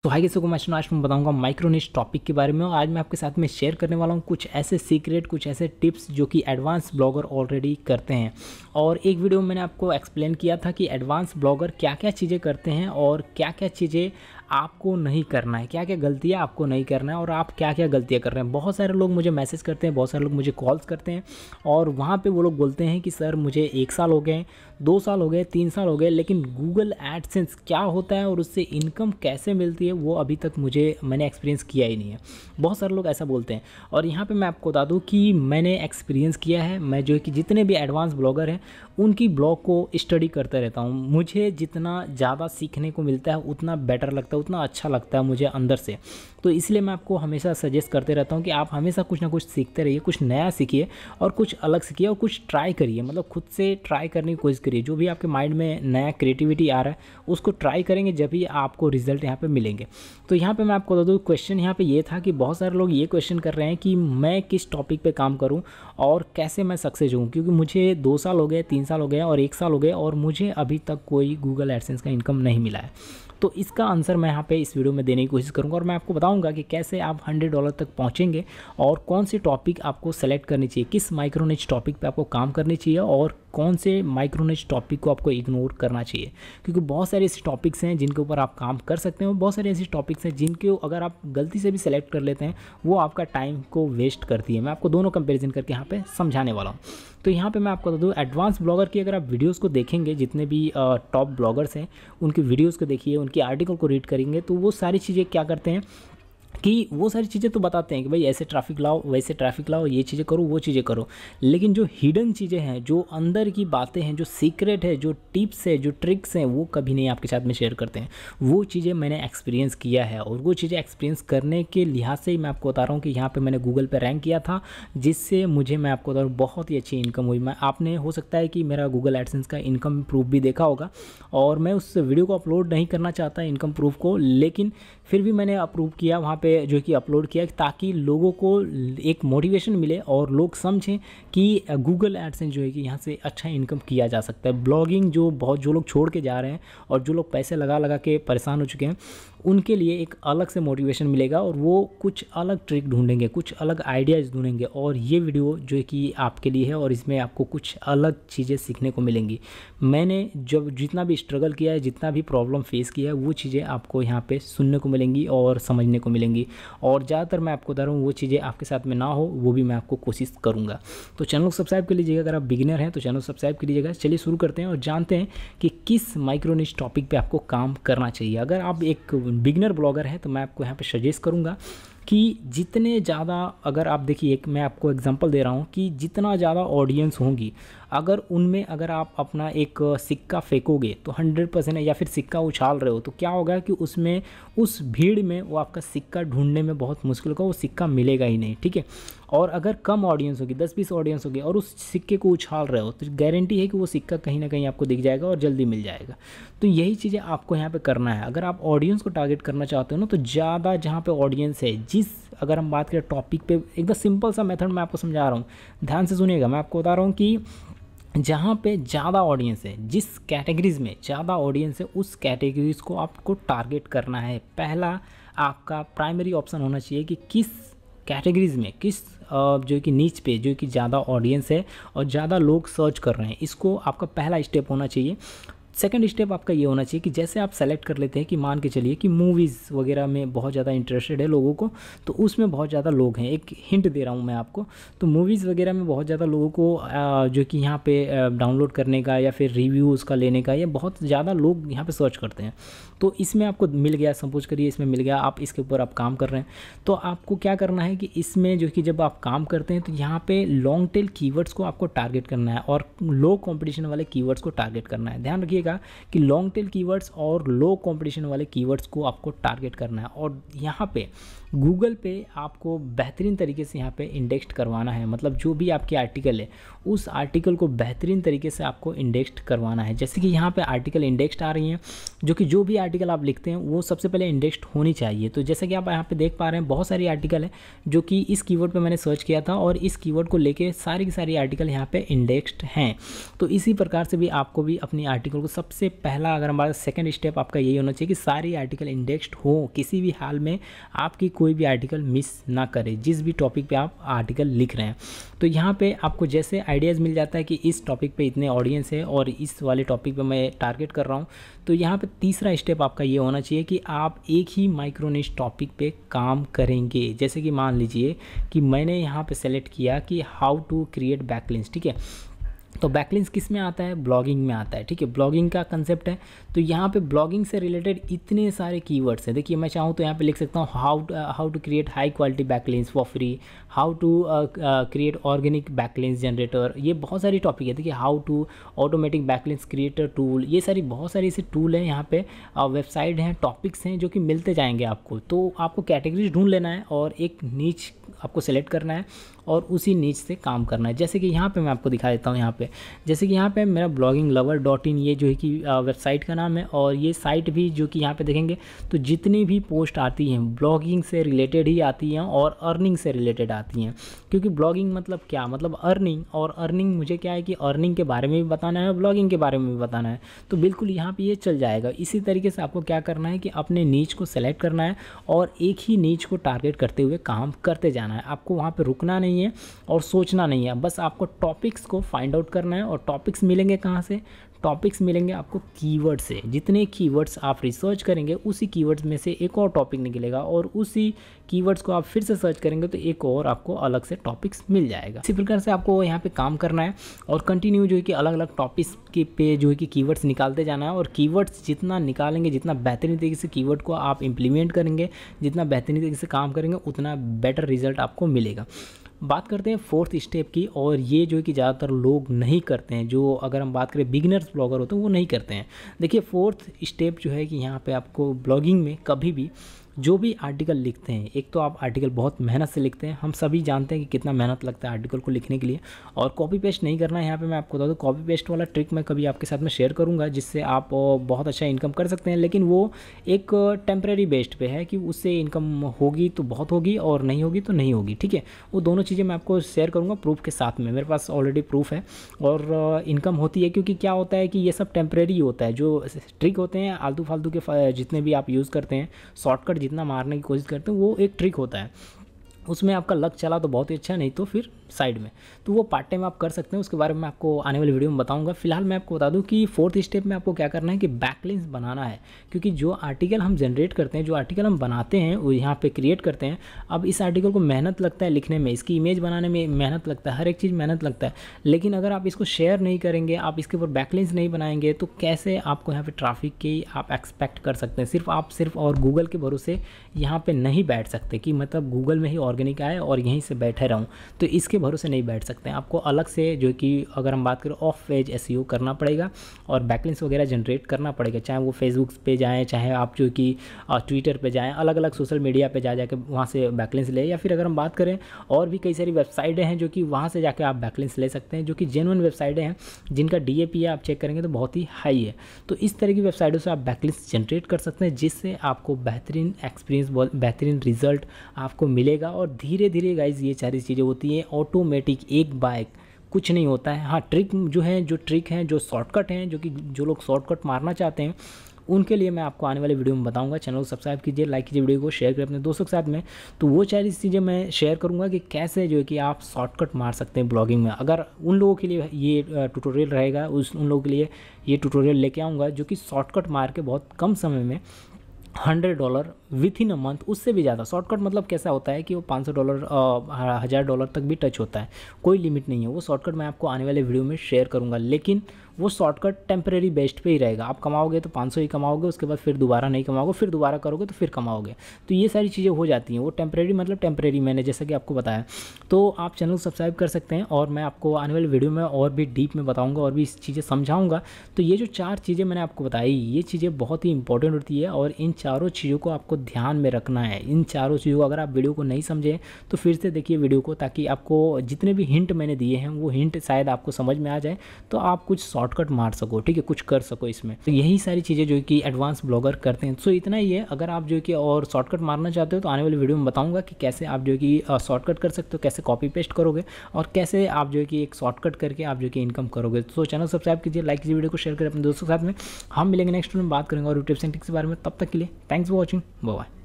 तो हाई कैसे को मैं बताऊंगा माइक्रो निश टॉपिक के बारे में। और आज मैं आपके साथ में शेयर करने वाला हूं कुछ ऐसे सीक्रेट, कुछ ऐसे टिप्स जो कि एडवांस ब्लॉगर ऑलरेडी करते हैं। और एक वीडियो में मैंने आपको एक्सप्लेन किया था कि एडवांस ब्लॉगर क्या क्या चीज़ें करते हैं और क्या क्या चीज़ें आपको नहीं करना है, क्या क्या गलतियाँ आपको नहीं करना है और आप क्या क्या गलतियाँ कर रहे हैं। बहुत सारे लोग मुझे मैसेज करते हैं, बहुत सारे लोग मुझे कॉल्स करते हैं और वहाँ पे वो लोग बोलते हैं कि सर मुझे 1 साल हो गए, 2 साल हो गए, 3 साल हो गए, लेकिन गूगल एडसेंस क्या होता है और उससे इनकम कैसे मिलती है वो अभी तक मैंने एक्सपीरियंस किया ही नहीं है। बहुत सारे लोग ऐसा बोलते हैं और यहाँ पे मैं आपको बता दूँ कि मैंने एक्सपीरियंस किया है। मैं जो है कि जितने भी एडवांस ब्लॉगर हैं उनकी ब्लॉग को स्टडी करता रहता हूँ। मुझे जितना ज़्यादा सीखने को मिलता है उतना बेटर लगता है, उतना अच्छा लगता है मुझे अंदर से। तो इसलिए मैं आपको हमेशा सजेस्ट करते रहता हूँ कि आप हमेशा कुछ ना कुछ सीखते रहिए, कुछ नया सीखिए और कुछ अलग सीखिए और कुछ ट्राई करिए। मतलब खुद से ट्राई करने की कोशिश करिए। जो भी आपके माइंड में नया क्रिएटिविटी आ रहा है उसको ट्राई करेंगे, जब ही आपको रिजल्ट यहाँ पे मिलेंगे। तो यहाँ पे मैं आपको बता दूँ, क्वेश्चन यहाँ पे ये था कि बहुत सारे लोग ये क्वेश्चन कर रहे हैं कि मैं किस टॉपिक पे काम करूँ और कैसे मैं सक्सेस हूँ, क्योंकि मुझे 2 साल हो गए, 3 साल हो गए और 1 साल हो गए और मुझे अभी तक कोई गूगल एडसेंस का इनकम नहीं मिला है। तो इसका आंसर मैं यहाँ पे इस वीडियो में देने की कोशिश करूँगा और मैं आपको बताऊँगा कि कैसे आप $100 तक पहुँचेंगे और कौन सी टॉपिक आपको सेलेक्ट करनी चाहिए, किस माइक्रो निच टॉपिक पे आपको काम करनी चाहिए और कौन से माइक्रो निच टॉपिक को आपको इग्नोर करना चाहिए। क्योंकि बहुत सारे ऐसे टॉपिक्स हैं जिनके ऊपर आप काम कर सकते हैं और बहुत सारे ऐसे टॉपिक्स हैं जिनके अगर आप गलती से भी सेलेक्ट कर लेते हैं वो आपका टाइम को वेस्ट करती है। मैं आपको दोनों कंपेरिजन करके यहाँ पे समझाने वाला हूँ। तो यहाँ पे मैं आपको बता दूँ, एडवांस ब्लॉगर की अगर आप वीडियोस को देखेंगे, जितने भी टॉप ब्लॉगर्स हैं उनकी वीडियोस को देखिए, उनके आर्टिकल को रीड करेंगे, तो वो सारी चीज़ें क्या करते हैं कि वो सारी चीज़ें तो बताते हैं कि भाई ऐसे ट्रैफिक लाओ, वैसे ट्रैफिक लाओ, ये चीज़ें करो, वो चीज़ें करो, लेकिन जो हिडन चीज़ें हैं, जो अंदर की बातें हैं, जो सीक्रेट है, जो टिप्स है, जो ट्रिक्स हैं, वो कभी नहीं आपके साथ में शेयर करते हैं। वो चीज़ें मैंने एक्सपीरियंस किया है और वो चीज़ें एक्सपीरियंस करने के लिहाज से ही मैं आपको बता रहा हूँ कि यहाँ पर मैंने गूगल पर रैंक किया था, जिससे मुझे, मैं आपको बता रहा हूँ, बहुत ही अच्छी इनकम हुई। आपने हो सकता है कि मेरा गूगल एडसेंस का इनकम प्रूफ भी देखा होगा और मैं उस वीडियो को अपलोड नहीं करना चाहता इनकम प्रूफ को, लेकिन फिर भी मैंने अप्रूव किया वहाँ पे, जो कि अपलोड किया, ताकि लोगों को एक मोटिवेशन मिले और लोग समझें कि गूगल एडसेंस जो है कि यहाँ से अच्छा इनकम किया जा सकता है। ब्लॉगिंग जो लोग छोड़ के जा रहे हैं और जो लोग पैसे लगा लगा के परेशान हो चुके हैं, उनके लिए एक अलग से मोटिवेशन मिलेगा और वो कुछ अलग ट्रिक ढूंढेंगे, कुछ अलग आइडियाज़ ढूंढेंगे। और ये वीडियो जो है कि आपके लिए है और इसमें आपको कुछ अलग चीज़ें सीखने को मिलेंगी। मैंने जब जितना भी स्ट्रगल किया है, जितना भी प्रॉब्लम फेस किया है, वो चीज़ें आपको यहाँ पे सुनने को मिलेंगी और समझने को मिलेंगी। और ज़्यादातर मैं आपको बता रहा हूँ वो चीज़ें आपके साथ में ना हो, वो भी मैं आपको कोशिश करूँगा। तो चैनल को सब्सक्राइब कर लीजिएगा, अगर आप बिगिनर हैं तो चैनल को सब्सक्राइब कर लीजिएगा। चलिए शुरू करते हैं और जानते हैं कि किस माइक्रो निश टॉपिक पे आपको काम करना चाहिए। अगर आप एक बिगिनर ब्लॉगर हैं तो मैं आपको यहाँ पे सजेस्ट करूँगा कि जितने ज़्यादा, अगर आप देखिए, एक मैं आपको एग्जांपल दे रहा हूँ कि जितना ज़्यादा ऑडियंस होंगी, अगर उनमें अगर आप अपना एक सिक्का फेंकोगे तो 100% है, या फिर सिक्का उछाल रहे हो तो क्या होगा कि उसमें, उस भीड़ में वो आपका सिक्का ढूंढने में बहुत मुश्किल होगा, वो सिक्का मिलेगा ही नहीं, ठीक है। और अगर कम ऑडियंस होगी, 10-20 ऑडियंस होगी और उस सिक्के को उछाल रहे हो, तो गारंटी है कि वो सिक्का कहीं ना कहीं आपको दिख जाएगा और जल्दी मिल जाएगा। तो यही चीज़ें आपको यहाँ पे करना है। अगर आप ऑडियंस को टारगेट करना चाहते हो ना, तो ज़्यादा जहाँ पे ऑडियंस है, अगर हम बात करें टॉपिक पे, एकदम सिंपल सा मेथड मैं आपको समझा रहा हूँ, ध्यान से सुनिएगा। मैं आपको बता रहा हूँ कि जहाँ पे ज़्यादा ऑडियंस है, जिस कैटेगरीज़ में ज़्यादा ऑडियंस है, उस कैटेगरीज़ को आपको टारगेट करना है। पहला आपका प्राइमरी ऑप्शन होना चाहिए कि किस कैटेगरीज़ में, किस जो कि नीच पे जो कि ज़्यादा ऑडियंस है और ज़्यादा लोग सर्च कर रहे हैं, इसको आपका पहला स्टेप होना चाहिए। सेकंड स्टेप आपका ये होना चाहिए कि जैसे आप सेलेक्ट कर लेते हैं कि मान के चलिए कि मूवीज़ वगैरह में बहुत ज़्यादा इंटरेस्टेड है लोगों को, तो उसमें बहुत ज़्यादा लोग हैं। एक हिंट दे रहा हूँ मैं आपको, तो मूवीज़ वगैरह में बहुत ज़्यादा लोगों को जो कि यहाँ पे डाउनलोड करने का या फिर रिव्यू उसका लेने का, ये बहुत ज़्यादा लोग यहाँ पे सर्च करते हैं। तो इसमें आपको मिल गया, सपोज करिए इसमें मिल गया, आप इसके ऊपर आप काम कर रहे हैं, तो आपको क्या करना है कि इसमें जो कि जब आप काम करते हैं तो यहाँ पे लॉन्ग टेल कीवर्ड्स को आपको टारगेट करना है और लो कंपटीशन वाले कीवर्ड्स को टारगेट करना है। ध्यान रखिएगा कि लॉन्ग टेल कीवर्ड्स और लो कंपटीशन वाले कीवर्ड्स को आपको टारगेट करना है और यहाँ पे गूगल पे आपको बेहतरीन तरीके से यहाँ पे इंडेक्स्ड करवाना है। मतलब जो भी आपके आर्टिकल है, उस आर्टिकल को बेहतरीन तरीके से आपको इंडेक्स्ड करवाना है। जैसे कि यहाँ पे आर्टिकल इंडेक्स्ड आ रही हैं, जो कि जो भी आर्टिकल आप लिखते हैं वो सबसे पहले इंडेक्स्ड होनी चाहिए। तो जैसे कि आप यहाँ पे देख पा रहे हैं, बहुत सारी आर्टिकल है जो कि इस कीवर्ड पे मैंने सर्च किया था और इस कीवर्ड को लेके सारी की सारी आर्टिकल यहाँ पे इंडेक्स्ड हैं। तो इसी प्रकार से भी आपको भी अपनी आर्टिकल को सबसे पहला अगर हमारा सेकंड स्टेप आपका यही होना चाहिए कि सारी आर्टिकल इंडेक्स्ड हो, किसी भी हाल में आपकी कोई भी आर्टिकल मिस ना करे जिस भी टॉपिक पे आप आर्टिकल लिख रहे हैं। तो यहाँ पे आपको जैसे आइडियाज़ मिल जाता है कि इस टॉपिक पे इतने ऑडियंस है और इस वाले टॉपिक पे मैं टारगेट कर रहा हूँ, तो यहाँ पे तीसरा स्टेप आपका ये होना चाहिए कि आप एक ही माइक्रो निश टॉपिक पे काम करेंगे। जैसे कि मान लीजिए कि मैंने यहाँ पे सेलेक्ट किया कि हाउ टू क्रिएट बैकलिंक्स, ठीक है। तो बैकलिंक्स किस में आता है? ब्लॉगिंग में आता है, ठीक है। ब्लॉगिंग का कंसेप्ट है। तो यहाँ पे ब्लॉगिंग से रिलेटेड इतने सारे कीवर्ड्स हैं। देखिए मैं चाहूँ तो यहाँ पे लिख सकता हूँ how to create high quality backlinks for free, how to create organic backlinks generator, ये बहुत सारी टॉपिक है। देखिए how to automatic backlinks creator tool, ये सारी बहुत सारी ऐसे टूल हैं यहाँ पे, वेबसाइट हैं, टॉपिक्स हैं जो कि मिलते जाएंगे आपको। तो आपको कैटेगरीज ढूंढ लेना है और एक नीच आपको सेलेक्ट करना है और उसी नीच से काम करना है। जैसे कि यहाँ पे मैं आपको दिखा देता हूँ। यहाँ पे जैसे कि यहाँ पे मेरा blogginglover.in ये जो है कि वेबसाइट का नाम है, और ये साइट भी जो कि यहाँ पे देखेंगे तो जितनी भी पोस्ट आती हैं ब्लॉगिंग से रिलेटेड ही आती हैं और अर्निंग से रिलेटेड आती हैं। क्योंकि ब्लॉगिंग मतलब क्या, मतलब अर्निंग, और अर्निंग मुझे क्या है कि अर्निंग के बारे में भी बताना है और ब्लॉगिंग के बारे में भी बताना है, तो बिल्कुल यहाँ पे ये चल जाएगा। इसी तरीके से आपको क्या करना है कि अपने नीच को सेलेक्ट करना है और एक ही नीच को टारगेट करते हुए काम करते जाना है। आपको वहाँ पे रुकना नहीं है और सोचना नहीं है, बस आपको टॉपिक्स को फाइंड आउट करना है। और टॉपिक्स मिलेंगे कहाँ से? टॉपिक्स मिलेंगे आपको कीवर्ड से। जितने कीवर्ड्स आप रिसर्च करेंगे उसी कीवर्ड्स में से एक और टॉपिक निकलेगा, और उसी कीवर्ड्स को आप फिर से सर्च करेंगे तो एक और आपको अलग से टॉपिक्स मिल जाएगा। इसी प्रकार से आपको यहाँ पे काम करना है और कंटिन्यू जो है कि अलग अलग टॉपिक्स के पे जो है कि कीवर्ड्स निकालते जाना है। और कीवर्ड्स जितना निकालेंगे, जितना बेहतरीन तरीके से कीवर्ड को आप इम्प्लीमेंट करेंगे, जितना बेहतरीन तरीके से काम करेंगे, उतना बेटर रिजल्ट आपको मिलेगा। बात करते हैं फोर्थ स्टेप की, और ये जो है कि ज़्यादातर लोग नहीं करते हैं। जो अगर हम बात करें बिगिनर्स ब्लॉगर होते हैं वो नहीं करते हैं। देखिए फोर्थ स्टेप जो है कि यहाँ पे आपको ब्लॉगिंग में कभी भी जो भी आर्टिकल लिखते हैं, एक तो आप आर्टिकल बहुत मेहनत से लिखते हैं, हम सभी जानते हैं कि कितना मेहनत लगता है आर्टिकल को लिखने के लिए, और कॉपी पेस्ट नहीं करना है। यहाँ पे मैं आपको बता दूँ कॉपी पेस्ट वाला ट्रिक मैं कभी आपके साथ में शेयर करूँगा, जिससे आप बहुत अच्छा इनकम कर सकते हैं। लेकिन वो एक टेम्प्रेरी बेस्ड पे है कि उससे इनकम होगी तो बहुत होगी और नहीं होगी तो नहीं होगी, ठीक है। वो दोनों चीज़ें मैं आपको शेयर करूँगा प्रूफ के साथ में। मेरे पास ऑलरेडी प्रूफ है और इनकम होती है, क्योंकि क्या होता है कि ये सब टेम्प्रेरी होता है। जो ट्रिक होते हैं आलतू फालतू के जितने भी आप यूज़ करते हैं, शॉर्टकट जितना मारने की कोशिश करते हैं, वो एक ट्रिक होता है। उसमें आपका लक चला तो बहुत ही अच्छा, नहीं तो फिर साइड में, तो वो पार्ट टाइम आप कर सकते हैं। उसके बारे में आपको आने वाली वीडियो में बताऊंगा। फिलहाल मैं आपको बता दूं कि फोर्थ स्टेप में आपको क्या करना है कि बैकलिंक्स बनाना है। क्योंकि जो आर्टिकल हम जनरेट करते हैं, जो आर्टिकल हम बनाते हैं, वो यहाँ पे क्रिएट करते हैं। अब इस आर्टिकल को मेहनत लगता है लिखने में, इसकी इमेज बनाने में मेहनत लगता है, हर एक चीज़ मेहनत लगता है। लेकिन अगर आप इसको शेयर नहीं करेंगे, आप इसके ऊपर बैकलिंक्स नहीं बनाएंगे, तो कैसे आपको यहाँ पे ट्रैफिक की आप एक्सपेक्ट कर सकते हैं? सिर्फ और गूगल के भरोसे यहाँ पे नहीं बैठ सकते कि मतलब गूगल में ही ऑर्गेनिक आए और यहीं से बैठे रहूँ, तो इसके भरोसे नहीं बैठ सकते हैं। आपको अलग से जो कि अगर हम बात करें ऑफ पेज एसईओ करना पड़ेगा और बैकलिंक्स वगैरह जनरेट करना पड़ेगा, चाहे वो फेसबुक पे जाएँ, चाहे आप जो कि ट्विटर पे जाएँ, अलग अलग सोशल मीडिया पे जाके वहाँ से बैकलिंक्स ले, या फिर अगर हम बात करें और भी कई सारी वेबसाइटें हैं जो कि वहाँ से जाके आप बैकलिंक्स ले सकते हैं, जो कि जेन्युइन वेबसाइटें हैं जिनका DAP आप चेक करेंगे तो बहुत ही हाई है। तो इस तरह की वेबसाइटों से आप बैकलिंक्स जनरेट कर सकते हैं, जिससे आपको बेहतरीन एक्सपीरियंस, बेहतरीन रिजल्ट आपको मिलेगा। और धीरे धीरे गाइज ये सारी चीज़ें होती हैं ऑटोमेटिक, एक बाइक कुछ नहीं होता है। हाँ, ट्रिक है, जो शॉर्टकट हैं, जो लोग शॉर्टकट मारना चाहते हैं, उनके लिए मैं आपको आने वाले वीडियो में बताऊंगा। चैनल को सब्सक्राइब कीजिए, लाइक कीजिए, वीडियो को शेयर करें अपने दोस्तों के साथ में। तो वो सारी चीज़ें मैं शेयर करूंगा कि कैसे जो है कि आप शॉर्टकट मार सकते हैं ब्लॉगिंग में। अगर उन लोगों के लिए ये ट्यूटोरियल रहेगा, उन लोगों के लिए ये ट्यूटोरियल लेके आऊँगा जो कि शॉर्टकट मार के बहुत कम समय में $100 विथ इन अ मंथ, उससे भी ज़्यादा। शॉर्टकट मतलब कैसा होता है कि वो $500 $1000 तक भी टच होता है, कोई लिमिट नहीं है। वो शॉर्टकट मैं आपको आने वाले वीडियो में शेयर करूंगा, लेकिन वो शॉर्टकट टेम्प्रेरी बेस्ड पे ही रहेगा। आप कमाओगे तो 500 ही कमाओगे, उसके बाद फिर दोबारा नहीं कमाओगे, फिर दोबारा करोगे तो फिर कमाओगे। तो ये सारी चीज़ें हो जाती हैं। वो टेम्प्रेरी मतलब टेम्प्रेरी, मैंने जैसा कि आपको बताया। तो आप चैनल को सब्सक्राइब कर सकते हैं और मैं आपको आने वाले वीडियो में और भी डीप में बताऊँगा और भी इस चीज़ें समझाऊँगा। तो ये जो 4 चीज़ें मैंने आपको बताई, ये चीज़ें बहुत ही इंपॉर्टेंट होती है और इन चारों चीज़ों को आपको ध्यान में रखना है इन चारों चीज़ों को। अगर आप वीडियो को नहीं समझे तो फिर से देखिए वीडियो को, ताकि आपको जितने भी हिंट मैंने दिए हैं वो हिंट शायद आपको समझ में आ जाए, तो आप कुछ शॉर्टकट मार सको, ठीक है, कुछ कर सको इसमें। तो यही सारी चीज़ें जो कि एडवांस ब्लॉगर करते हैं। सो इतना ही है। अगर आप जो कि और शॉर्टकट मारना चाहते हो तो आने वाली वीडियो में बताऊंगा कि कैसे आप जो कि शॉर्टकट कर सकते हो, कैसे कॉपी पेस्ट करोगे और कैसे आप जो कि एक शॉर्टकट करके आप जो कि इनकम करोगे। तो चैनल सब्सक्राइब कीजिए, लाइक कीजिए, वीडियो को शेयर करें अपने दोस्तों के साथ में। हम मिलेंगे नेक्स्ट वीडियो में, बात करेंगे और टिप्स एंड ट्रिक्स के बारे में। तब तक के लिए thanks for watching, bye bye.